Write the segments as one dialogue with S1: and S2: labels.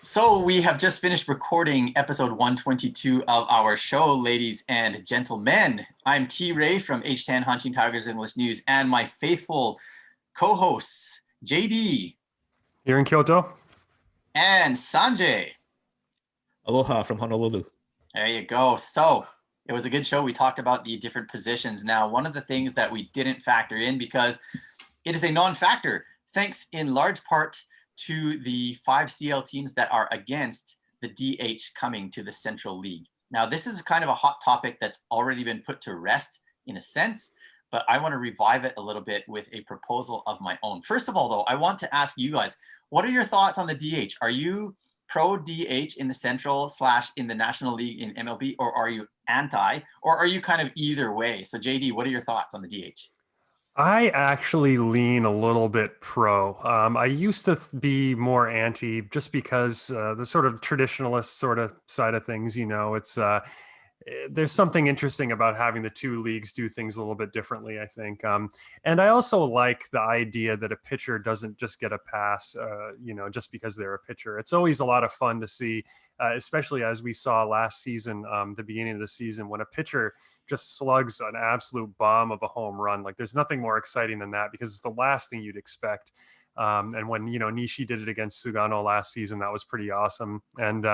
S1: So we have just finished recording episode 122 of our show, ladies and gentlemen. I'm T. Ray from H10 Hanshin Tigers English News, and my faithful co-hosts, JD
S2: Here in Kyoto.
S1: and Sanjay.
S3: Aloha from Honolulu.
S1: There you go. So it was a good show. We talked about the different positions. Now, one of the things that we didn't factor in because it is a non-factor, thanks in large part to the 5 CL teams that are against the DH coming to the Central League. Now, this is kind of a hot topic that's already been put to rest in a sense, but I want to revive it a little bit with a proposal of my own. First of all, though, I want to ask you guys, what are your thoughts on the DH? Are you pro DH in the Central / in the National League in MLB, or are you anti, or are you kind of either way? So JD, what are your thoughts on the DH?
S2: I actually lean a little bit pro. I used to be more anti just because the sort of traditionalist sort of side of things, there's something interesting about having the two leagues do things a little bit differently, I think. And I also like the idea that a pitcher doesn't just get a pass, just because they're a pitcher. It's always a lot of fun to see, especially as we saw last season, the beginning of the season, when a pitcher just slugs an absolute bomb of a home run. Like, there's nothing more exciting than that because it's the last thing you'd expect. And when, Nishi did it against Sugano last season, that was pretty awesome. And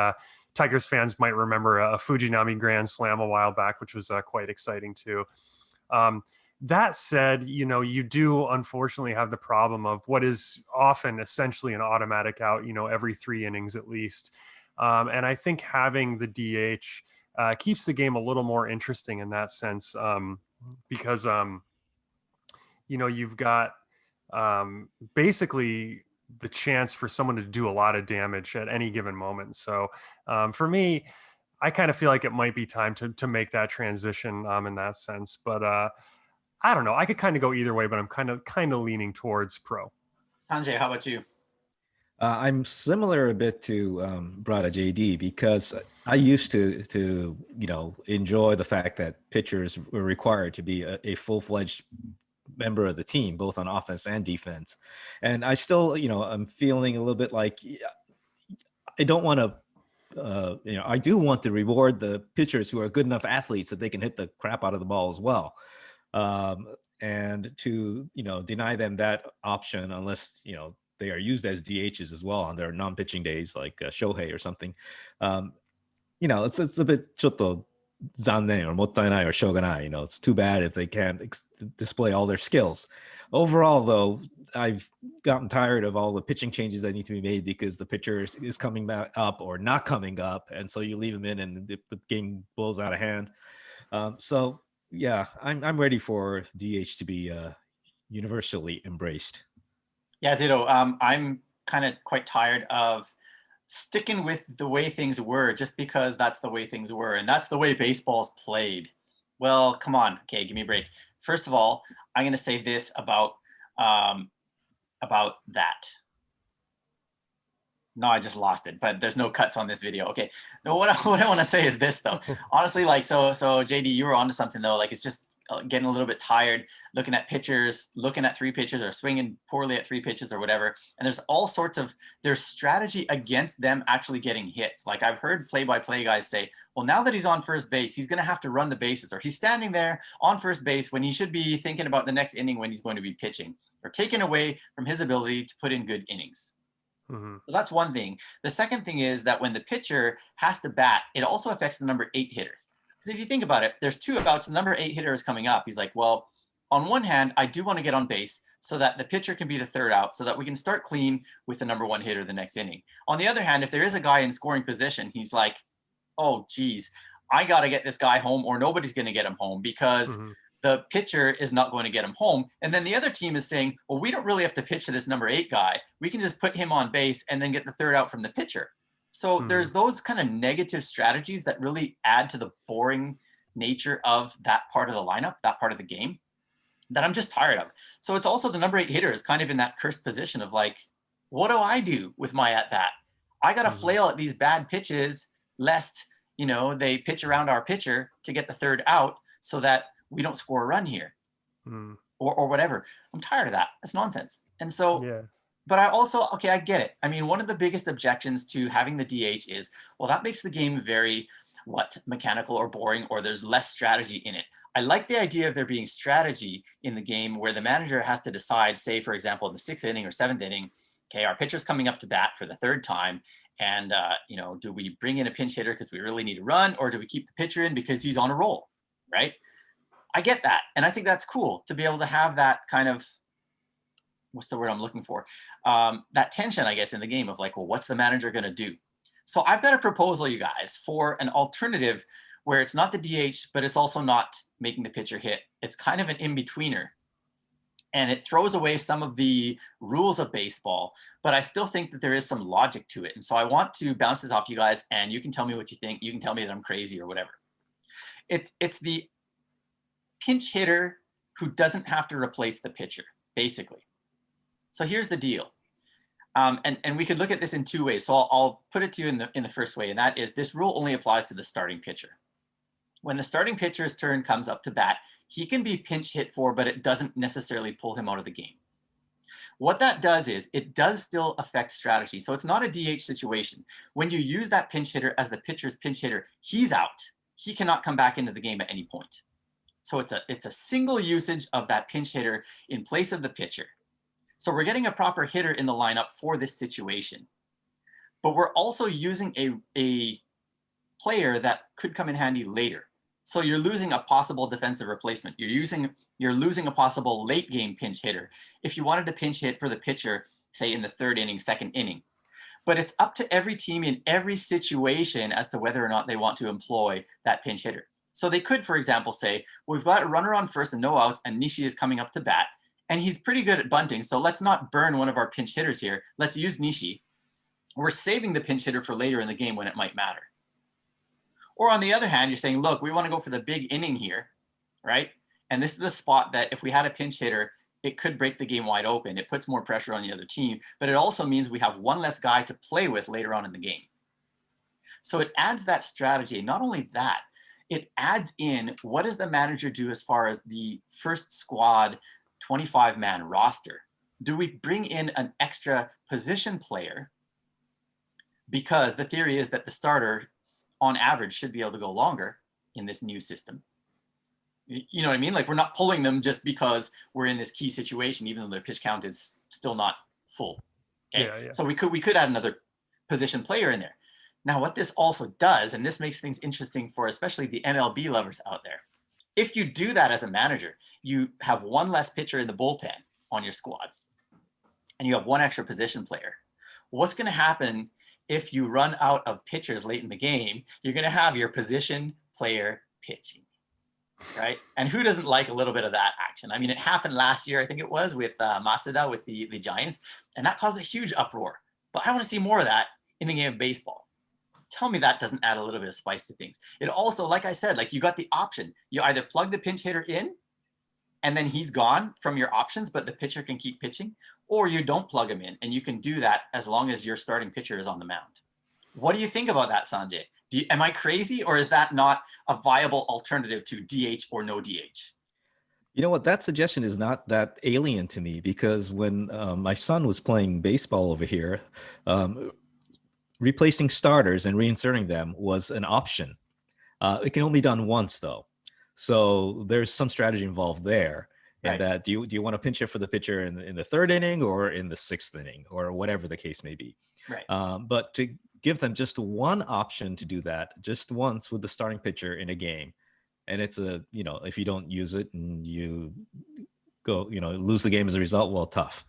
S2: Tigers fans might remember a Fujinami grand slam a while back, which was quite exciting too. That said, you do unfortunately have the problem of what is often essentially an automatic out, every 3 innings at least. And I think having the DH keeps the game a little more interesting in that sense, because, you've got basically the chance for someone to do a lot of damage at any given moment. So for me, I kind of feel like it might be time to make that transition in that sense. But I don't know. I could kind of go either way, but I'm kind of leaning towards pro.
S1: Sanjay, how about you?
S3: I'm similar a bit to Brada JD because I used to enjoy the fact that pitchers were required to be a full-fledged member of the team, both on offense and defense. And I still, I'm feeling a little bit like I don't want to, I do want to reward the pitchers who are good enough athletes that they can hit the crap out of the ball as well. And to, deny them that option unless, they are used as DHs as well on their non-pitching days, like Shohei or something. It's a bit ちょっと残念 or もったいない or しょうがない. It's too bad if they can't display all their skills. Overall, though, I've gotten tired of all the pitching changes that need to be made because the pitcher is coming back up or not coming up, and so you leave him in and the game blows out of hand. So yeah, I'm ready for DH to be universally embraced.
S1: Yeah, ditto. I'm kind of quite tired of sticking with the way things were just because that's the way things were and that's the way baseball's played. Well, come on. Okay, give me a break. First of all, I'm going to say this about that. No, I just lost it, but there's no cuts on this video. Okay. No, what I want to say is this though. Honestly, like, so JD, you were onto something though. Like, it's just getting a little bit tired looking at pitchers, looking at 3 pitches or swinging poorly at 3 pitches or whatever. And there's all sorts of, there's strategy against them actually getting hits. Like, I've heard play-by-play guys say, well, now that he's on first base, he's going to have to run the bases, or he's standing there on first base when he should be thinking about the next inning when he's going to be pitching, or taken away from his ability to put in good innings. Mm-hmm. So that's one thing. The second thing is that when the pitcher has to bat, it also affects the number 8 hitter. Because if you think about it, there's 2 outs, the number 8 hitter is coming up. He's like, well, on one hand, I do want to get on base so that the pitcher can be the 3rd out so that we can start clean with the number 1 hitter the next inning. On the other hand, if there is a guy in scoring position, he's like, oh, geez, I got to get this guy home or nobody's going to get him home because the pitcher is not going to get him home. And then the other team is saying, well, we don't really have to pitch to this number 8 guy. We can just put him on base and then get the 3rd out from the pitcher. So there's those kind of negative strategies that really add to the boring nature of that part of the lineup, that part of the game, that I'm just tired of. So it's also the number 8 hitter is kind of in that cursed position of like, what do I do with my at-bat? I got to flail at these bad pitches lest, they pitch around our pitcher to get the 3rd out so that we don't score a run here or whatever. I'm tired of that. It's nonsense. And so but I also, okay, I get it. I mean, one of the biggest objections to having the DH is, well, that makes the game very, mechanical or boring, or there's less strategy in it. I like the idea of there being strategy in the game where the manager has to decide, say, for example, in the 6th inning or 7th inning, okay, our pitcher's coming up to bat for the 3rd time. And, do we bring in a pinch hitter because we really need to run, or do we keep the pitcher in because he's on a roll, right? I get that. And I think that's cool to be able to have that kind of, what's the word I'm looking for? That tension, I guess, in the game of like, well, what's the manager going to do? So I've got a proposal, you guys, for an alternative where it's not the DH, but it's also not making the pitcher hit. It's kind of an in-betweener. And it throws away some of the rules of baseball, but I still think that there is some logic to it. And so I want to bounce this off you guys, and you can tell me what you think. You can tell me that I'm crazy or whatever. It's the pinch hitter who doesn't have to replace the pitcher, basically. So here's the deal. And we could look at this in 2 ways. So I'll put it to you in the first way, and that is this rule only applies to the starting pitcher. When the starting pitcher's turn comes up to bat, he can be pinch hit for, but it doesn't necessarily pull him out of the game. What that does is it does still affect strategy. So it's not a DH situation. When you use that pinch hitter as the pitcher's pinch hitter, he's out. He cannot come back into the game at any point. So it's a single usage of that pinch hitter in place of the pitcher. So we're getting a proper hitter in the lineup for this situation. But we're also using a player that could come in handy later. So you're losing a possible defensive replacement. You're losing a possible late game pinch hitter if you wanted to pinch hit for the pitcher, say in the 3rd inning, 2nd inning. But it's up to every team in every situation as to whether or not they want to employ that pinch hitter. So they could, for example, say, well, we've got a runner on first and no outs, and Nishi is coming up to bat, and he's pretty good at bunting. So let's not burn one of our pinch hitters here. Let's use Nishi. We're saving the pinch hitter for later in the game when it might matter. Or on the other hand, you're saying, look, we want to go for the big inning here, right? And this is a spot that if we had a pinch hitter, it could break the game wide open. It puts more pressure on the other team, but it also means we have one less guy to play with later on in the game. So it adds that strategy. Not only that, it adds in what does the manager do as far as the first squad 25-man roster? Do we bring in an extra position player? Because the theory is that the starter on average should be able to go longer in this new system. You know what I mean? Like we're not pulling them just because we're in this key situation, even though their pitch count is still not full. Okay. Yeah. So we could add another position player in there. Now, what this also does, and this makes things interesting for especially the MLB lovers out there, if you do that as a manager, you have one less pitcher in the bullpen on your squad, and you have one extra position player. What's going to happen if you run out of pitchers late in the game? You're going to have your position player pitching, right? And who doesn't like a little bit of that action? I mean, it happened last year, I think it was, with Masada with the Giants, and that caused a huge uproar. But I want to see more of that in the game of baseball. Tell me that doesn't add a little bit of spice to things. It also, like I said, like you got the option. You either plug the pinch hitter in, and then he's gone from your options, but the pitcher can keep pitching, or you don't plug him in, and you can do that as long as your starting pitcher is on the mound. What do you think about that, Sanjay? Am I crazy, or is that not a viable alternative to DH or no DH?
S3: You know what? That suggestion is not that alien to me, because when my son was playing baseball over here, replacing starters and reinserting them was an option. It can only be done once, though. So there's some strategy involved there. And do you want to pinch it for the pitcher in the 3rd inning or in the 6th inning or whatever the case may be?
S1: Right.
S3: But to give them just one option to do that just once with the starting pitcher in a game, and it's if you don't use it and you go, lose the game as a result, well, tough.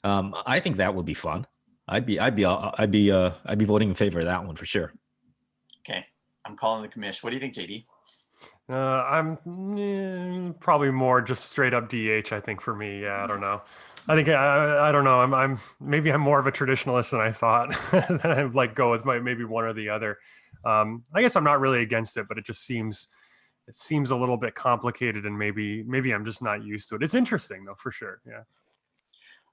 S3: I think that would be fun. I'd be voting in favor of that one for sure.
S1: Okay, I'm calling the commish. What do you think, JD?
S2: I'm probably more just straight up DH. I think for me, yeah, I don't know. I think I don't know. I'm maybe I'm more of a traditionalist than I thought. That I like go with maybe one or the other. I guess I'm not really against it, but it seems a little bit complicated, and maybe I'm just not used to it. It's interesting though, for sure. Yeah.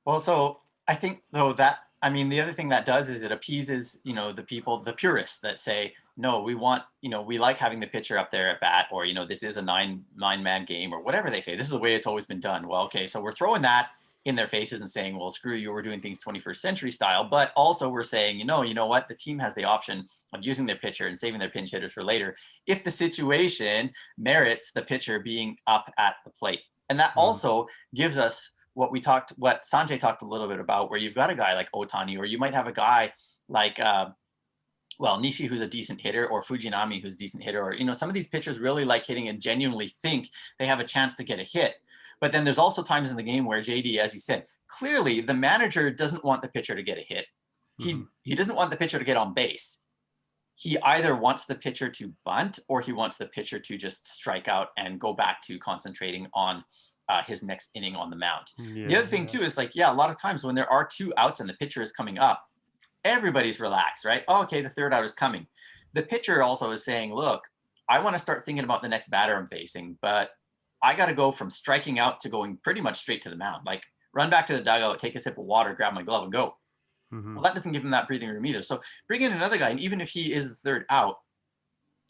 S1: Well, so I think though the other thing that does is it appeases, the people, the purists that say, no, we want, we like having the pitcher up there at bat, or, this is a nine-man game or whatever they say. This is the way it's always been done. Well, okay, so we're throwing that in their faces and saying, well, screw you, we're doing things 21st century style. But also we're saying, you know what, the team has the option of using their pitcher and saving their pinch hitters for later if the situation merits the pitcher being up at the plate. And that also gives us what Sanjay talked a little bit about, where you've got a guy like Otani, or you might have a guy like, Nishi, who's a decent hitter, or Fujinami, who's a decent hitter, or, some of these pitchers really like hitting and genuinely think they have a chance to get a hit. But then there's also times in the game where JD, as you said, clearly the manager doesn't want the pitcher to get a hit. He doesn't want the pitcher to get on base. He either wants the pitcher to bunt, or he wants the pitcher to just strike out and go back to concentrating on his next inning on the mound. The other thing too is a lot of times when there are 2 outs and the pitcher is coming up, everybody's relaxed, right? Oh, okay, the 3rd out is coming. The pitcher also is saying, look, I want to start thinking about the next batter I'm facing, but I got to go from striking out to going pretty much straight to the mound. Like, run back to the dugout, take a sip of water, grab my glove, and go. Well, that doesn't give him that breathing room either. So bring in another guy, and even if he is the 3rd out,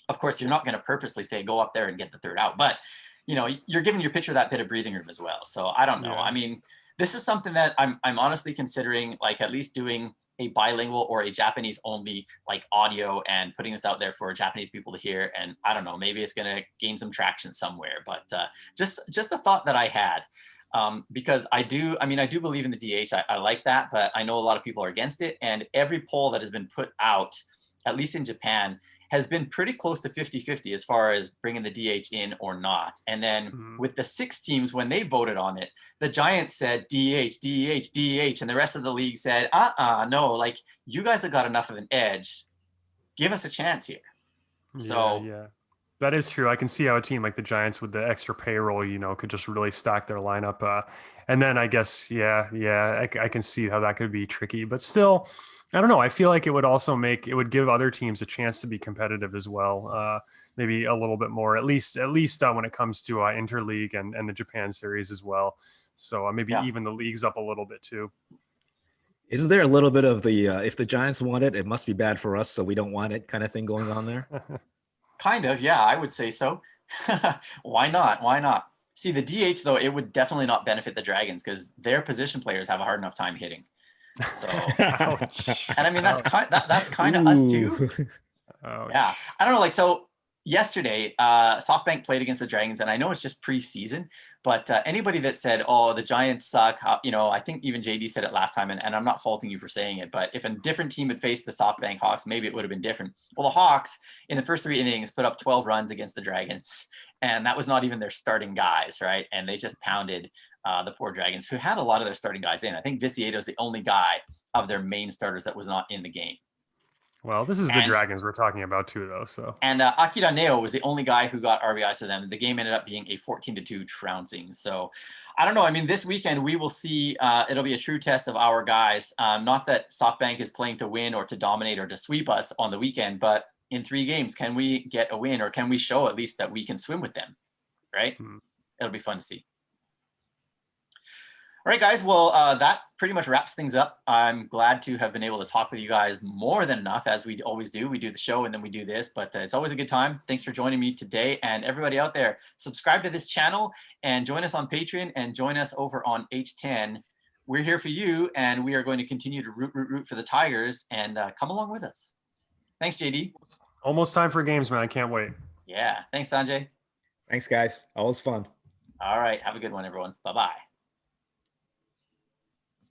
S1: of course, you're not going to purposely say, go up there and get the 3rd out. But, you're giving your pitcher that bit of breathing room as well. So I don't know. Yeah. I mean, this is something that I'm honestly considering, at least doing a bilingual or a Japanese only audio and putting this out there for Japanese people to hear. And I don't know, maybe it's going to gain some traction somewhere, but just a thought that I had, because I do believe in the DH. I like that, but I know a lot of people are against it. And every poll that has been put out, at least in Japan, has been pretty close to 50-50 as far as bringing the DH in or not. And then with the 6 teams, when they voted on it, the Giants said DH, DH, DH, and the rest of the league said, no, you guys have got enough of an edge. Give us a chance here.
S2: Yeah. That is true. I can see how a team like the Giants with the extra payroll, could just really stack their lineup. And then I guess, I can see how that could be tricky, but still, I don't know. I feel like it would also give other teams a chance to be competitive as well. Maybe a little bit more, at least when it comes to interleague and the Japan series as well. So maybe even the leagues up a little bit too.
S3: Is there a little bit of the if the Giants want it, it must be bad for us, so we don't want it kind of thing going on there?
S1: Kind of, yeah, I would say so. Why not? See, the DH though, it would definitely not benefit the Dragons because their position players have a hard enough time hitting. So, and I mean that's kind of us too. Yeah, I don't know. So yesterday, SoftBank played against the Dragons, and I know it's just preseason, but anybody that said, "Oh, the Giants suck," I think even JD said it last time, and I'm not faulting you for saying it, but if a different team had faced the SoftBank Hawks, maybe it would have been different. Well, the Hawks in the first 3 innings put up 12 runs against the Dragons, and that was not even their starting guys, right? And they just pounded the poor Dragons, who had a lot of their starting guys in. I think Viciedo is the only guy of their main starters that was not in the game.
S2: Well, this is the Dragons we're talking about too, though. So
S1: and Akira Neo was the only guy who got RBIs for them. The game ended up being a 14-2 trouncing. So I don't know. I mean, this weekend we will see. It'll be a true test of our guys. Not that SoftBank is playing to win or to dominate or to sweep us on the weekend, but in 3 games, can we get a win, or can we show at least that we can swim with them? Right? It'll be fun to see. All right, guys. Well, that pretty much wraps things up. I'm glad to have been able to talk with you guys more than enough, as we always do. We do the show and then we do this, but it's always a good time. Thanks for joining me today. And everybody out there, subscribe to this channel and join us on Patreon and join us over on H10. We're here for you, and we are going to continue to root for the Tigers, and come along with us. Thanks, JD.
S2: Almost time for games, man. I can't wait.
S1: Yeah. Thanks, Sanjay.
S3: Thanks, guys. Always fun.
S1: All right. Have a good one, everyone. Bye-bye.